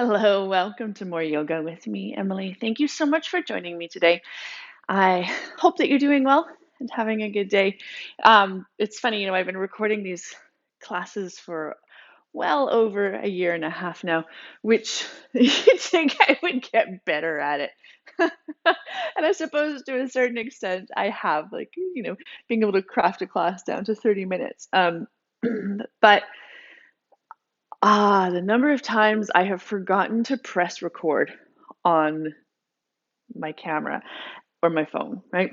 Hello, welcome to More Yoga with me, Emily. Thank you so much for joining me today. I hope that you're doing well and having a good day. It's funny, I've been recording these classes for well over a year and a half now, which you'd think I would get better at it. And I suppose to a certain extent I have, being able to craft a class down to 30 minutes. But the number of times I have forgotten to press record on my camera or my phone, right?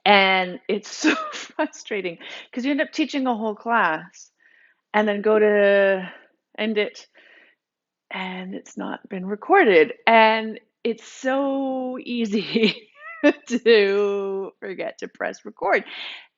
And it's so frustrating because you end up teaching a whole class and then go to end it and it's not been recorded. And it's so easy to forget to press record.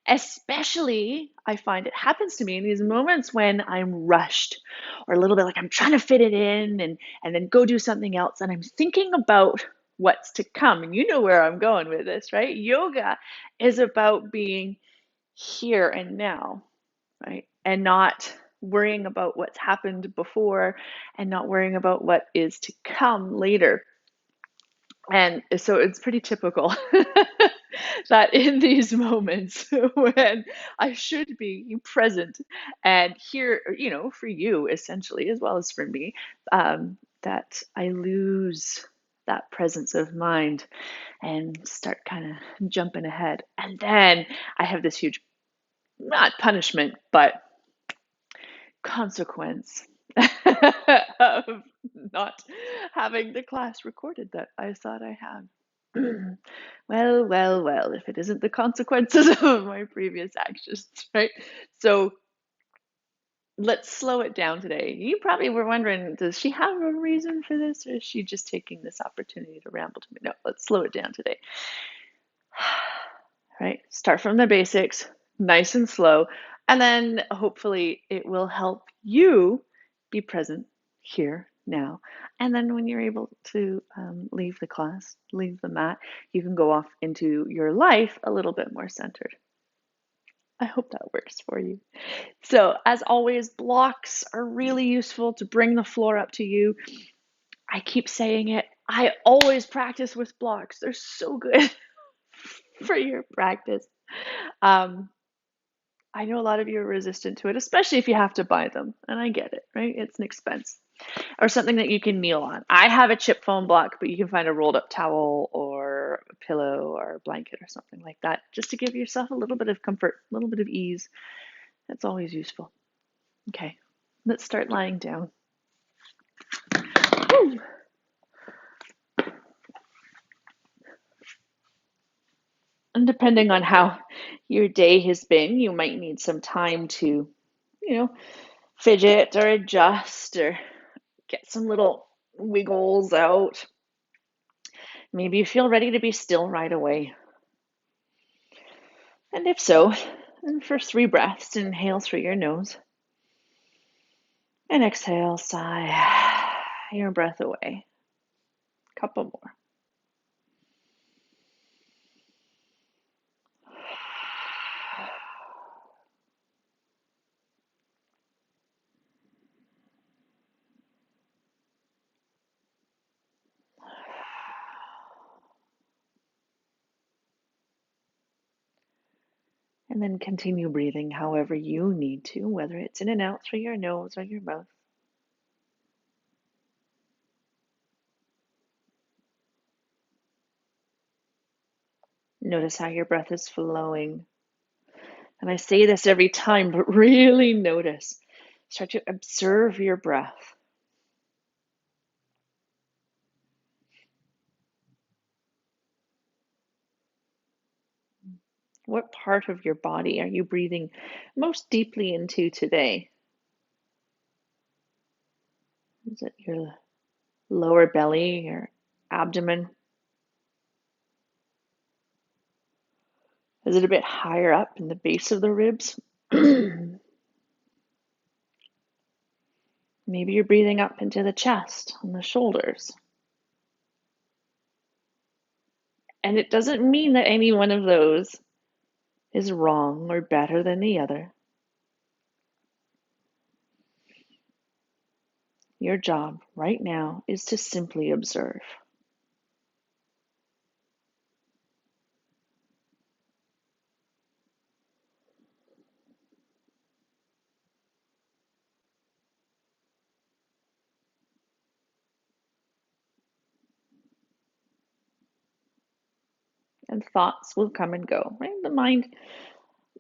Especially, I find it happens to me in these moments when I'm rushed or a little bit like I'm trying to fit it in and then go do something else. And I'm thinking about what's to come. And you know where I'm going with this, right? Yoga is about being here and now, right? And not worrying about what's happened before and not worrying about what is to come later. And so it's pretty typical that in these moments when I should be present and here, for you essentially, as well as for me, that I lose that presence of mind and start kind of jumping ahead. And then I have this huge, not punishment, but consequence of not having the class recorded that I thought I had. Well, if it isn't the consequences of my previous actions, right? So let's slow it down today. You probably were wondering, does she have a reason for this, or is she just taking this opportunity to ramble to me? No, let's slow it down today. Right? Start from the basics, nice and slow, and then hopefully it will help you be present here now. And then when you're able to leave the class, leave the mat, you can go off into your life a little bit more centered. I hope that works for you. So, as always, blocks are really useful to bring the floor up to you. I keep saying it. I always practice with blocks. They're so good for your practice. Um, I know a lot of you are resistant to it, especially if you have to buy them. And I get it, right? It's an expense. Or something that you can kneel on. I have a chip foam block, but you can find a rolled up towel or a pillow or a blanket or something like that just to give yourself a little bit of comfort, a little bit of ease. That's always useful. Okay, let's start lying down. Woo. And depending on how your day has been, you might need some time to, you know, fidget or adjust or get some little wiggles out. Maybe you feel ready to be still right away. And if so, then for 3 breaths, inhale through your nose and exhale, sigh your breath away. Couple more. And then continue breathing however you need to, whether it's in and out through your nose or your mouth. Notice how your breath is flowing. And I say this every time, but really notice. Start to observe your breath. What part of your body are you breathing most deeply into today? Is it your lower belly, your abdomen? Is it a bit higher up in the base of the ribs? Maybe you're breathing up into the chest and the shoulders. And it doesn't mean that any one of those is wrong or better than the other. Your job right now is to simply observe. And thoughts will come and go, right? The mind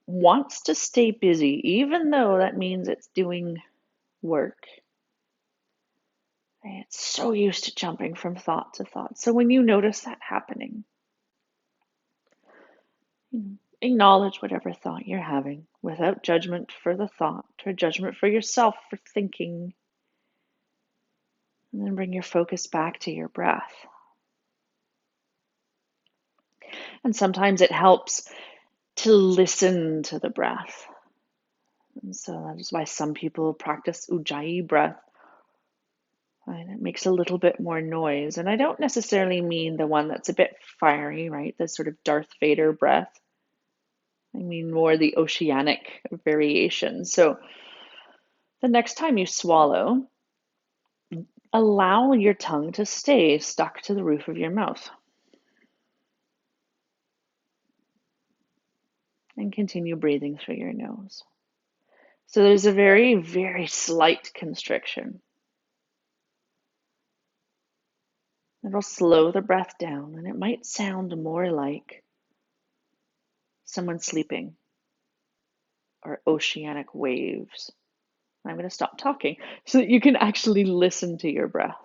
wants to stay busy, even though that means it's doing work. Right? It's so used to jumping from thought to thought. So when you notice that happening, acknowledge whatever thought you're having without judgment for the thought or judgment for yourself for thinking. And then bring your focus back to your breath. And sometimes it helps to listen to the breath. And so that is why some people practice Ujjayi breath. And it makes a little bit more noise. And I don't necessarily mean the one that's a bit fiery, right? The sort of Darth Vader breath. I mean more the oceanic variation. So the next time you swallow, allow your tongue to stay stuck to the roof of your mouth. And continue breathing through your nose. So there's a very, very slight constriction. It'll slow the breath down, and it might sound more like someone sleeping or oceanic waves. I'm going to stop talking so that you can actually listen to your breath.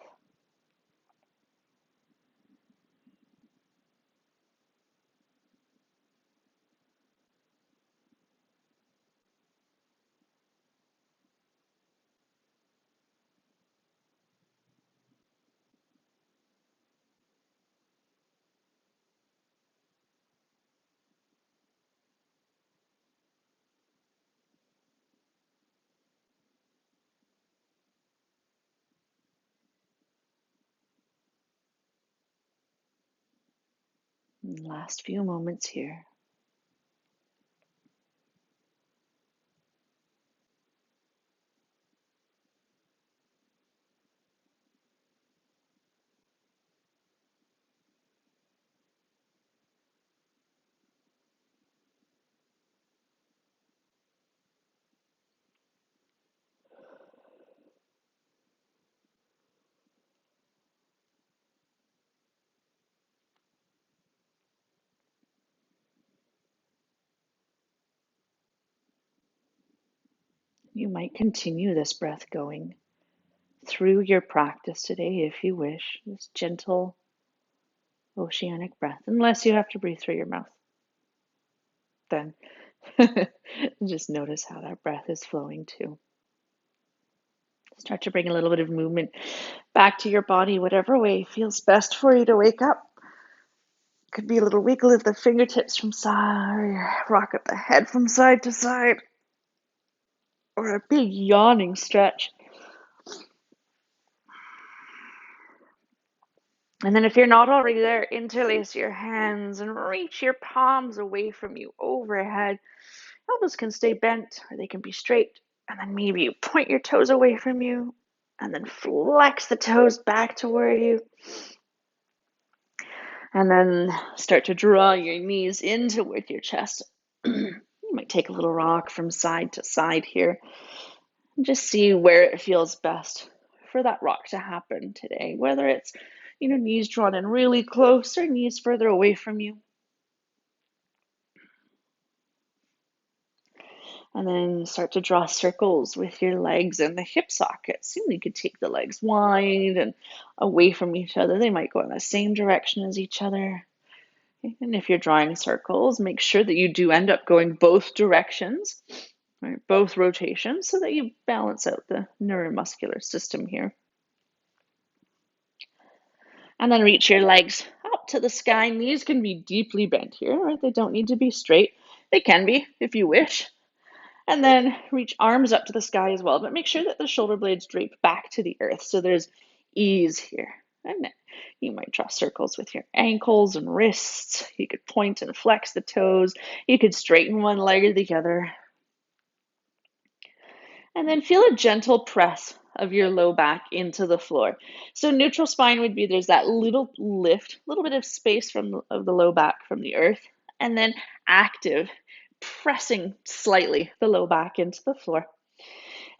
Last few moments here. You might continue this breath going through your practice today if you wish, this gentle oceanic breath, unless you have to breathe through your mouth. Then just notice how that breath is flowing too. Start to bring a little bit of movement back to your body, whatever way feels best for you to wake up. Could be a little wiggle of the fingertips from side, rock of the head from side to side, or a big yawning stretch. And then if you're not already there, interlace your hands and reach your palms away from you overhead. Elbows can stay bent or they can be straight. And then maybe you point your toes away from you and then flex the toes back toward you. And then start to draw your knees in toward your chest. You might take a little rock from side to side here. And just see where it feels best for that rock to happen today. Whether it's, knees drawn in really close or knees further away from you. And then start to draw circles with your legs and the hip sockets. You could take the legs wide and away from each other. They might go in the same direction as each other. And if you're drawing circles, make sure that you do end up going both directions, right? Both rotations, so that you balance out the neuromuscular system here. And then reach your legs up to the sky. Knees can be deeply bent here, right? They don't need to be straight. They can be if you wish. And then reach arms up to the sky as well, but make sure that the shoulder blades drape back to the earth so there's ease here. And you might draw circles with your ankles and wrists. You could point and flex the toes. You could straighten one leg or the other. And then feel a gentle press of your low back into the floor. So neutral spine would be there's that little lift, a little bit of space of the low back from the earth, and then active, pressing slightly the low back into the floor.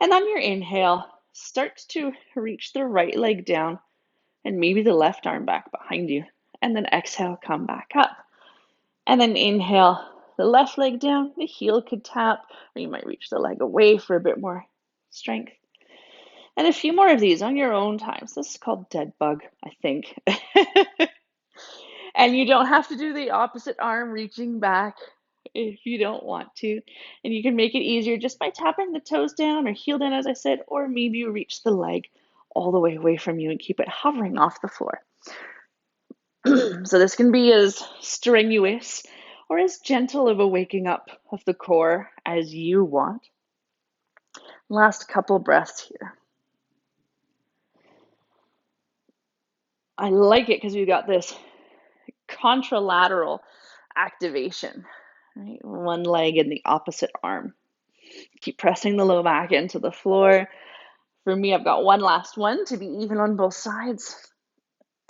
And on your inhale, start to reach the right leg down and maybe the left arm back behind you. And then exhale, come back up. And then inhale, the left leg down, the heel could tap, or you might reach the leg away for a bit more strength. And a few more of these on your own time. So this is called dead bug, I think. And you don't have to do the opposite arm reaching back if you don't want to. And you can make it easier just by tapping the toes down or heel down, as I said, or maybe you reach the leg all the way away from you and keep it hovering off the floor. So this can be as strenuous or as gentle of a waking up of the core as you want. Last couple breaths here. I like it because we've got this contralateral activation, right? One leg in the opposite arm. Keep pressing the low back into the floor. For me, I've got one last one to be even on both sides.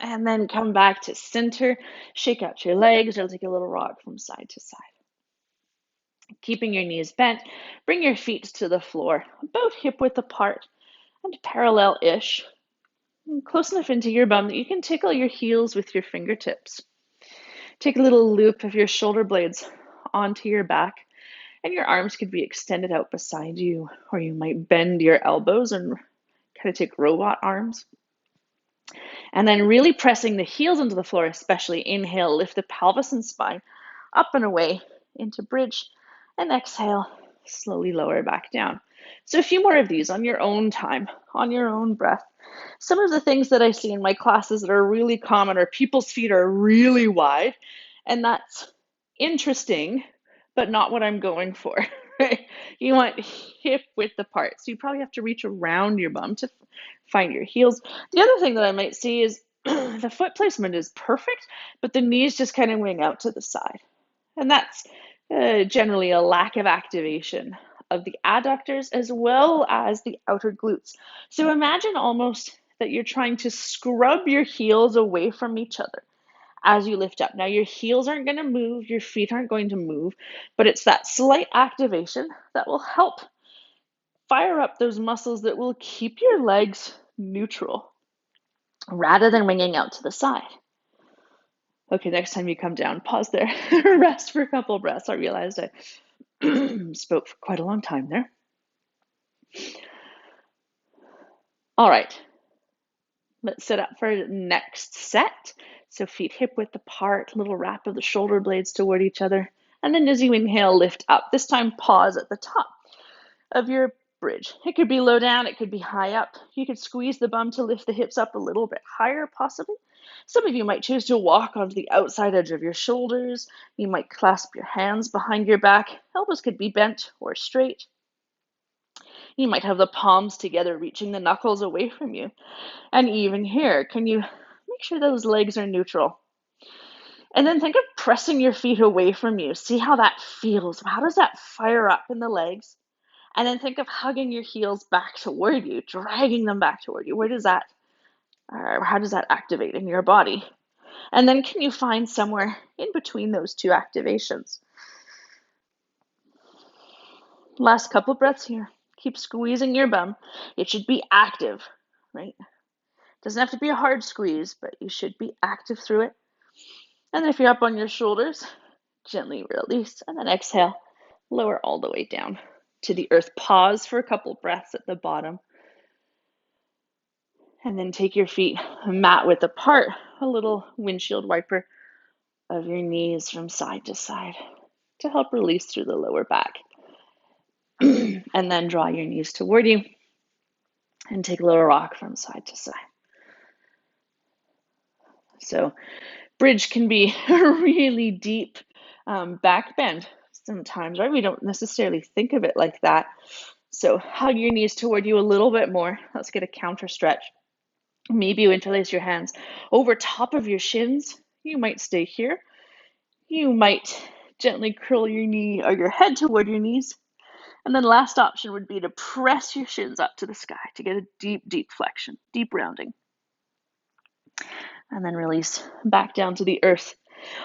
And then come back to center, shake out your legs, or take a little rock from side to side. Keeping your knees bent, bring your feet to the floor, about hip width apart and parallel-ish, close enough into your bum that you can tickle your heels with your fingertips. Take a little loop of your shoulder blades onto your back, and your arms could be extended out beside you, or you might bend your elbows and kind of take robot arms. And then really pressing the heels into the floor, especially inhale, lift the pelvis and spine up and away into bridge, and exhale, slowly lower back down. So a few more of these on your own time, on your own breath. Some of the things that I see in my classes that are really common are people's feet are really wide, and that's interesting, but not what I'm going for. Right? You want hip width apart, so you probably have to reach around your bum to find your heels. The other thing that I might see is the foot placement is perfect, but the knees just kind of wing out to the side. And that's generally a lack of activation of the adductors as well as the outer glutes. So imagine almost that you're trying to scrub your heels away from each other as you lift up. Now, your heels aren't going to move, your feet aren't going to move, but it's that slight activation that will help fire up those muscles that will keep your legs neutral rather than winging out to the side. Okay, next time you come down, pause there, rest for a couple breaths. I realized I spoke for quite a long time there. All right, let's set up for the next set. So feet hip width apart, little wrap of the shoulder blades toward each other. And then as you inhale, lift up. This time, pause at the top of your bridge. It could be low down, it could be high up. You could squeeze the bum to lift the hips up a little bit higher, possibly. Some of you might choose to walk onto the outside edge of your shoulders. You might clasp your hands behind your back. Elbows could be bent or straight. You might have the palms together, reaching the knuckles away from you. And even here, can you make sure those legs are neutral? And then think of pressing your feet away from you. See how that feels. How does that fire up in the legs? And then think of hugging your heels back toward you, dragging them back toward you. Where does that, or how does that activate in your body? And then can you find somewhere in between those two activations? Last couple breaths here. Keep squeezing your bum. It should be active, right? Doesn't have to be a hard squeeze, but you should be active through it. And then if you're up on your shoulders, gently release, and then exhale, lower all the way down to the earth. Pause for a couple breaths at the bottom. And then take your feet mat width apart, a little windshield wiper of your knees from side to side to help release through the lower back. And then draw your knees toward you and take a little rock from side to side. So bridge can be a really deep back bend sometimes, right? We don't necessarily think of it like that. So hug your knees toward you a little bit more. Let's get a counter stretch. Maybe you interlace your hands over top of your shins. You might stay here. You might gently curl your knee or your head toward your knees And then last option would be to press your shins up to the sky to get a deep, deep flexion, deep rounding. And then release back down to the earth.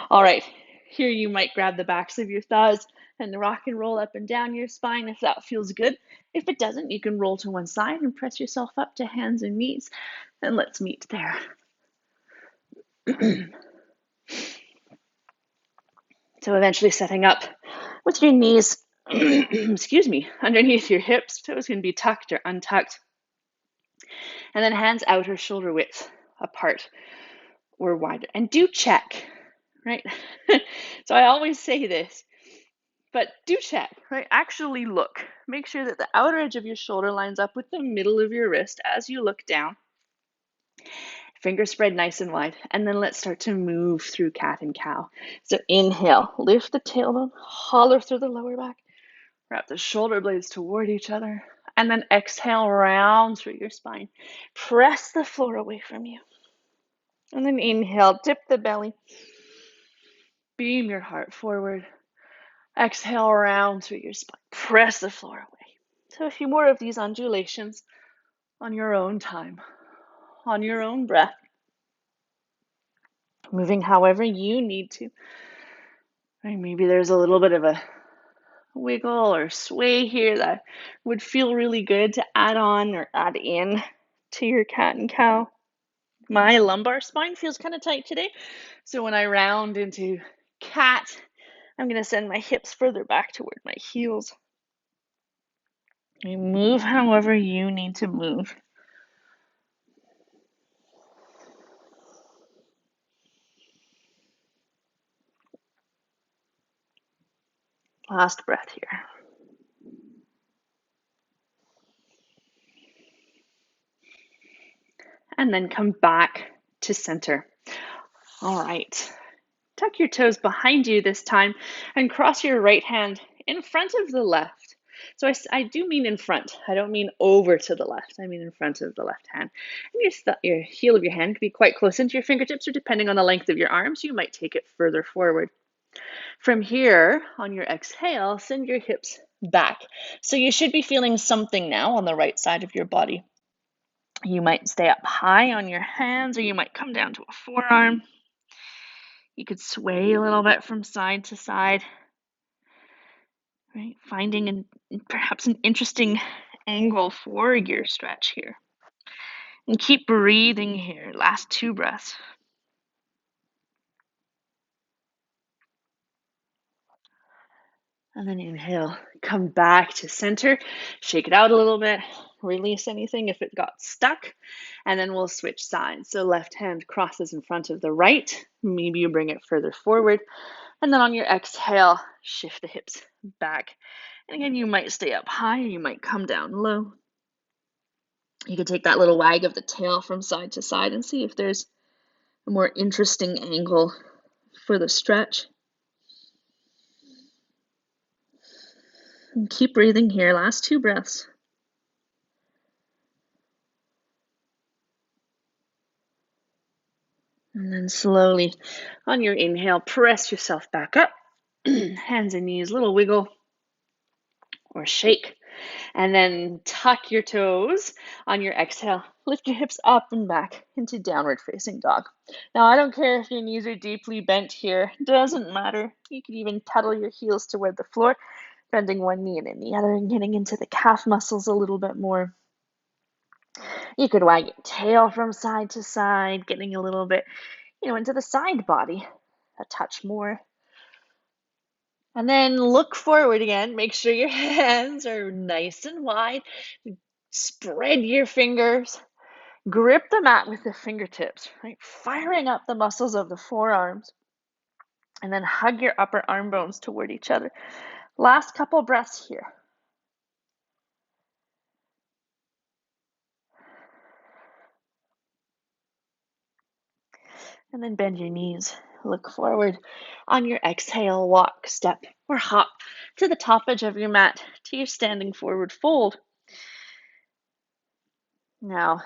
All right, here you might grab the backs of your thighs and rock and roll up and down your spine if that feels good. If it doesn't, you can roll to one side and press yourself up to hands and knees. And let's meet there. So eventually setting up with your knees, excuse me, underneath your hips. Toes can be tucked or untucked. And then hands outer shoulder width apart or wider. And do check, right? So I always say this, but do check, right? Actually look. Make sure that the outer edge of your shoulder lines up with the middle of your wrist as you look down. Fingers spread nice and wide. And then let's start to move through cat and cow. So inhale, lift the tailbone, holler through the lower back, wrap the shoulder blades toward each other. And then exhale, round through your spine. Press the floor away from you. And then inhale, dip the belly. Beam your heart forward. Exhale, round through your spine. Press the floor away. So a few more of these undulations on your own time, on your own breath. Moving however you need to. Right, maybe there's a little bit of a wiggle or sway here that would feel really good to add on or add in to your cat and cow. My lumbar spine feels kind of tight today, so when I round into cat, I'm going to send my hips further back toward my heels. You move however you need to move. Last breath here. And then come back to center. All right. Tuck your toes behind you this time and cross your right hand in front of the left. So I do mean in front. I don't mean over to the left. I mean in front of the left hand. And your heel of your hand can be quite close into your fingertips, or depending on the length of your arms, you might take it further forward. From here, on your exhale, send your hips back. So you should be feeling something now on the right side of your body. You might stay up high on your hands, or you might come down to a forearm. You could sway a little bit from side to side, right? Finding perhaps an interesting angle for your stretch here. And keep breathing here. Last 2 breaths. And then inhale, come back to center, shake it out a little bit, release anything if it got stuck, and then we'll switch sides. So left hand crosses in front of the right, maybe you bring it further forward, and then on your exhale, shift the hips back. And again, you might stay up high, or you might come down low. You can take that little wag of the tail from side to side and see if there's a more interesting angle for the stretch. And keep breathing here, last 2 breaths. And then slowly, on your inhale, press yourself back up. Hands and knees, little wiggle or shake. And then tuck your toes on your exhale. Lift your hips up and back into downward facing dog. Now, I don't care if your knees are deeply bent here. Doesn't matter. You can even pedal your heels toward the floor, bending one knee and then the other and getting into the calf muscles a little bit more. You could wag your tail from side to side, getting a little bit, into the side body a touch more. And then look forward again. Make sure your hands are nice and wide. Spread your fingers. Grip the mat with the fingertips, right? Firing up the muscles of the forearms. And then hug your upper arm bones toward each other. Last couple breaths here. And then bend your knees. Look forward. On your exhale, walk, step, or hop to the top edge of your mat to your standing forward fold. Now,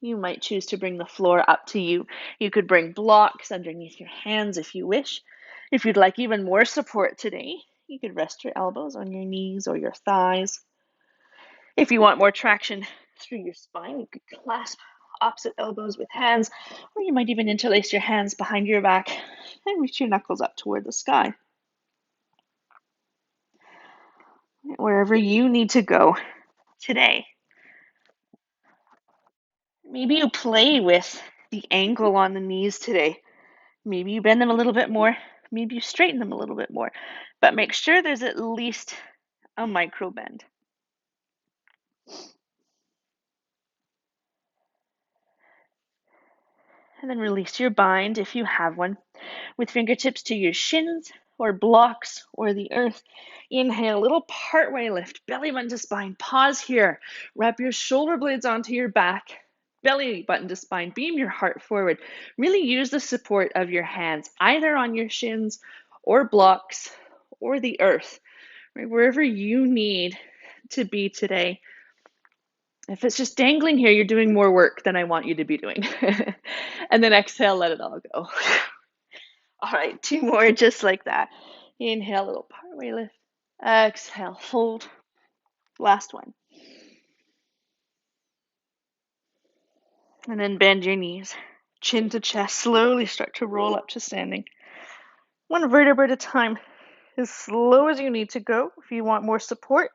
you might choose to bring the floor up to you. You could bring blocks underneath your hands if you wish. If you'd like even more support today, You could rest your elbows on your knees or your thighs. If you want more traction through your spine, you could clasp opposite elbows with hands, or you might even interlace your hands behind your back and reach your knuckles up toward the sky. Wherever you need to go today. Maybe you play with the angle on the knees today. Maybe you bend them a little bit more. Maybe you straighten them a little bit more. But make sure there's at least a micro bend. And then release your bind if you have one, with fingertips to your shins or blocks or the earth. Inhale, little partway lift, belly button to spine. Pause here. Wrap your shoulder blades onto your back, belly button to spine. Beam your heart forward. Really use the support of your hands, either on your shins or blocks or the earth, right? Wherever you need to be today. If it's just dangling here, you're doing more work than I want you to be doing. And then exhale, let it all go. All right, 2 more just like that. Inhale, little partway lift. Exhale, fold. Last one. And then bend your knees. Chin to chest. Slowly start to roll up to standing. One vertebra at a time. As slow as you need to go. If you want more support,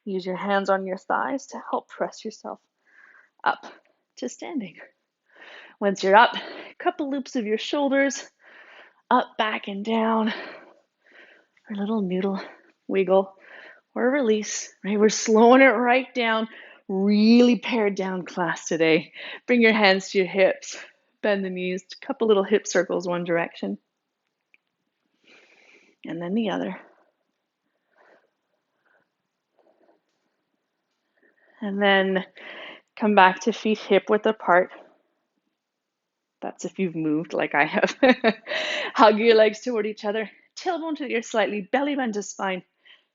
use your hands on your thighs to help press yourself up to standing. Once you're up, a couple loops of your shoulders, up, back, and down. Or a little noodle wiggle or release, right? We're slowing it right down. Really pared down class today. Bring your hands to your hips, bend the knees, a couple little hip circles one direction, and then the other. And then come back to feet hip width apart. That's if you've moved like I have. Hug your legs toward each other. Tailbone to your slightly, belly bend to spine.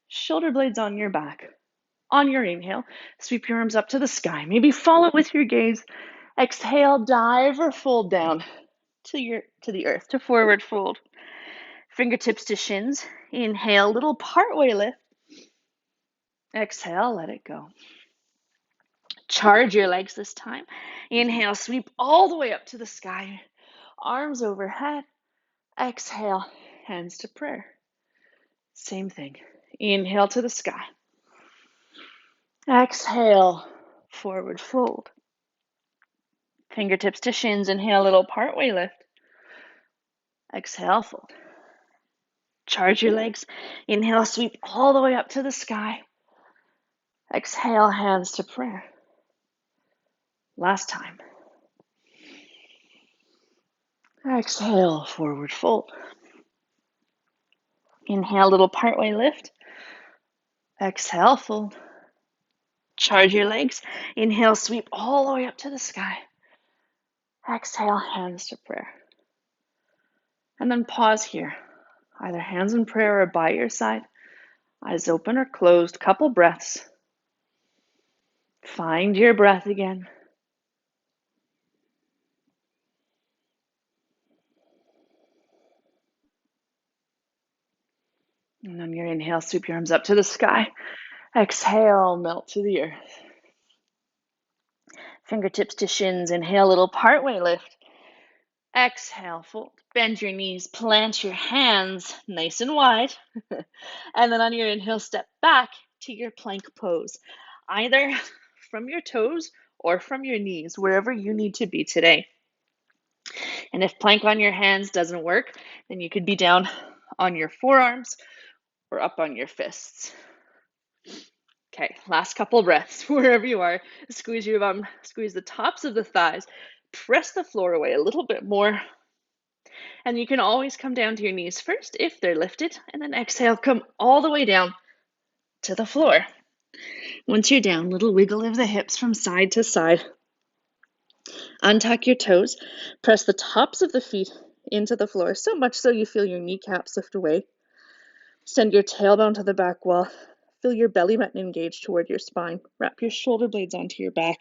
Shoulder blades on your back. On your inhale, sweep your arms up to the sky. Maybe follow with your gaze. Exhale, dive or fold down to the earth, to forward fold. Fingertips to shins. Inhale, little partway lift. Exhale, let it go. Charge your legs this time. Inhale, sweep all the way up to the sky. Arms overhead. Exhale, hands to prayer. Same thing. Inhale to the sky. Exhale, forward fold. Fingertips to shins. Inhale, little partway lift. Exhale, fold. Charge your legs. Inhale, sweep all the way up to the sky. Exhale, hands to prayer. Last time. Exhale, forward fold. Inhale, little partway lift. Exhale, fold. Charge your legs. Inhale, sweep all the way up to the sky. Exhale, hands to prayer. And then pause here. Either hands in prayer or by your side. Eyes open or closed. Couple breaths. Find your breath again. And on your inhale, sweep your arms up to the sky. Exhale, melt to the earth. Fingertips to shins. Inhale, little partway lift. Exhale, fold. Bend your knees, plant your hands nice and wide. And then on your inhale, step back to your plank pose, either from your toes or from your knees, wherever you need to be today. And if plank on your hands doesn't work, then you could be down on your forearms or up on your fists. Okay, last couple breaths, wherever you are. Squeeze your bum, squeeze the tops of the thighs, press the floor away a little bit more. And you can always come down to your knees first if they're lifted, and then exhale, come all the way down to the floor. Once you're down, little wiggle of the hips from side to side. Untuck your toes, press the tops of the feet into the floor, so much so you feel your kneecaps lift away. Send your tailbone to the back wall. Feel your belly button engage toward your spine. Wrap your shoulder blades onto your back.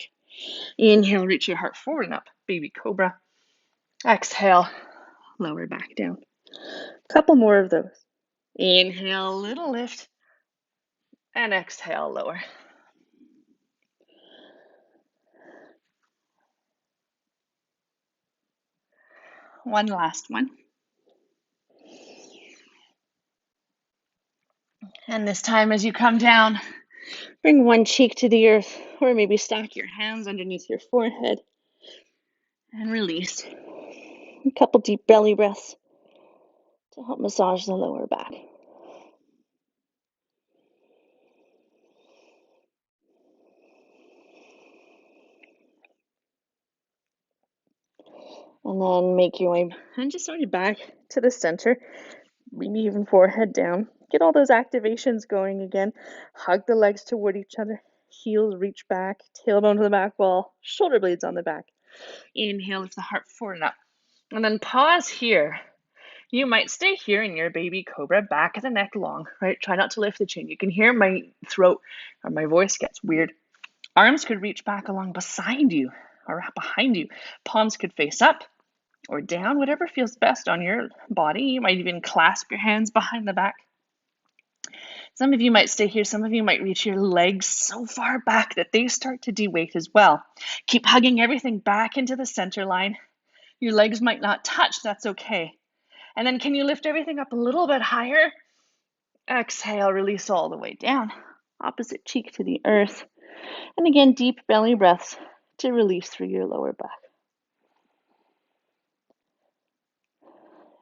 Inhale, reach your heart forward and up, baby cobra. Exhale, lower back down. Couple more of those. Inhale, little lift, and exhale, lower. One last one. And this time as you come down, bring one cheek to the earth, or maybe stack your hands underneath your forehead and release. A couple deep belly breaths to help massage the lower back. And then make your way and just sort of back to the center, maybe even forehead down. Get all those activations going again. Hug the legs toward each other. Heels reach back, tailbone to the back wall, shoulder blades on the back. Inhale, lift the heart forward and up. And then pause here. You might stay here in your baby cobra, back of the neck long, right? Try not to lift the chin. You can hear my throat or my voice gets weird. Arms could reach back along beside you or behind you. Palms could face up or down, whatever feels best on your body. You might even clasp your hands behind the back. Some of you might stay here. Some of you might reach your legs so far back that they start to de-weight as well. Keep hugging everything back into the center line. Your legs might not touch. That's okay. And then can you lift everything up a little bit higher? Exhale, release all the way down. Opposite cheek to the earth. And again, deep belly breaths to release through your lower back.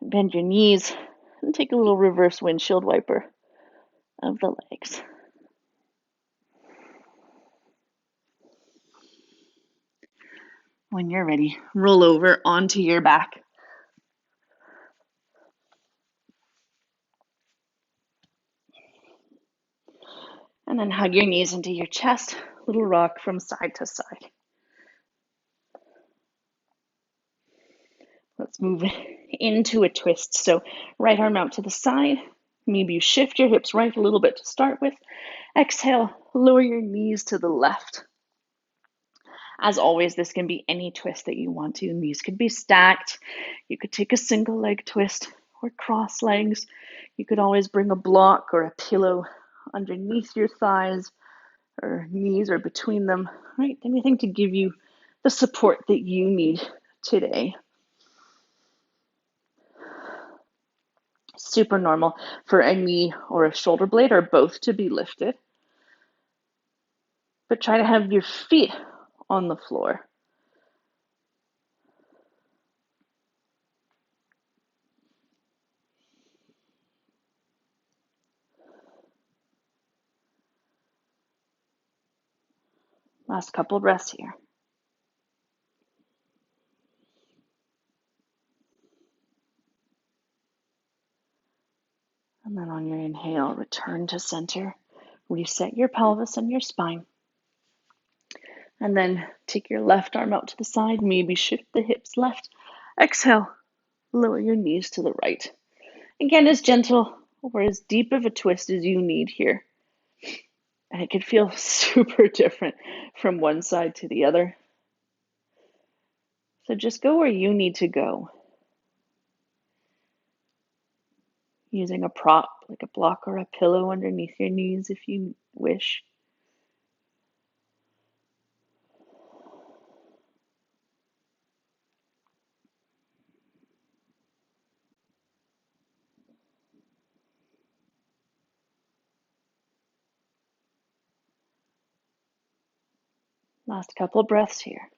Bend your knees and take a little reverse windshield wiper of the legs. When you're ready, roll over onto your back. And then hug your knees into your chest, little rock from side to side. Let's move into a twist. So right arm out to the side. Maybe you shift your hips right a little bit to start with. Exhale, lower your knees to the left. As always, this can be any twist that you want to. Knees could be stacked. You could take a single leg twist or cross legs. You could always bring a block or a pillow underneath your thighs or knees or between them, right? Anything to give you the support that you need today. Super normal for a knee or a shoulder blade or both to be lifted. But try to have your feet on the floor. Last couple breaths here. And then on your inhale, return to center. Reset your pelvis and your spine. And then take your left arm out to the side. Maybe shift the hips left. Exhale. Lower your knees to the right. Again, as gentle or as deep of a twist as you need here. And it can feel super different from one side to the other. So just go where you need to go. Using a prop like a block or a pillow underneath your knees if you wish. Last couple breaths here.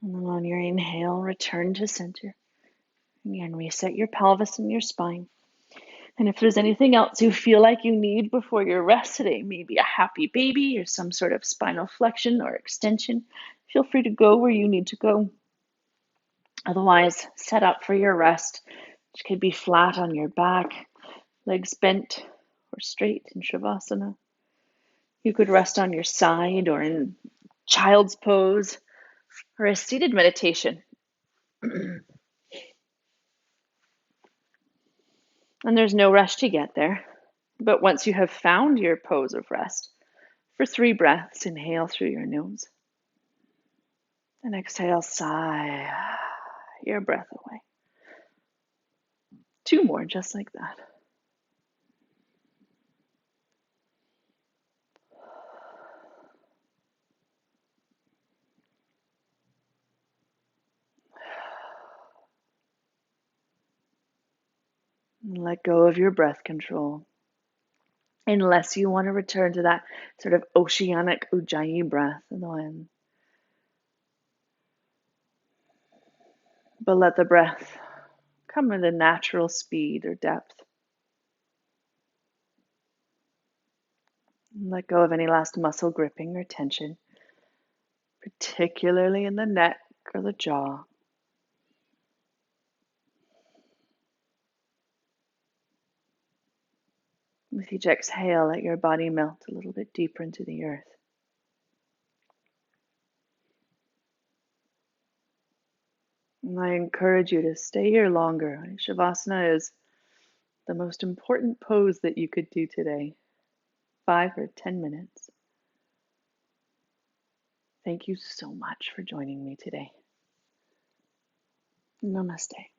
And then on your inhale, return to center. Again, reset your pelvis and your spine. And if there's anything else you feel like you need before your rest today, maybe a happy baby or some sort of spinal flexion or extension, feel free to go where you need to go. Otherwise, set up for your rest, which could be flat on your back, legs bent or straight in Shavasana. You could rest on your side or in child's pose or a seated meditation. And there's no rush to get there. But once you have found your pose of rest, For 3 breaths, inhale through your nose and exhale, sigh your breath away. 2 more, just like that. And let go of your breath control. Unless you want to return to that sort of oceanic Ujjayi breath, then. But let the breath come at a natural speed or depth. And let go of any last muscle gripping or tension, particularly in the neck or the jaw. With each exhale, let your body melt a little bit deeper into the earth. And I encourage you to stay here longer. Shavasana is the most important pose that you could do today. 5 or 10 minutes. Thank you so much for joining me today. Namaste.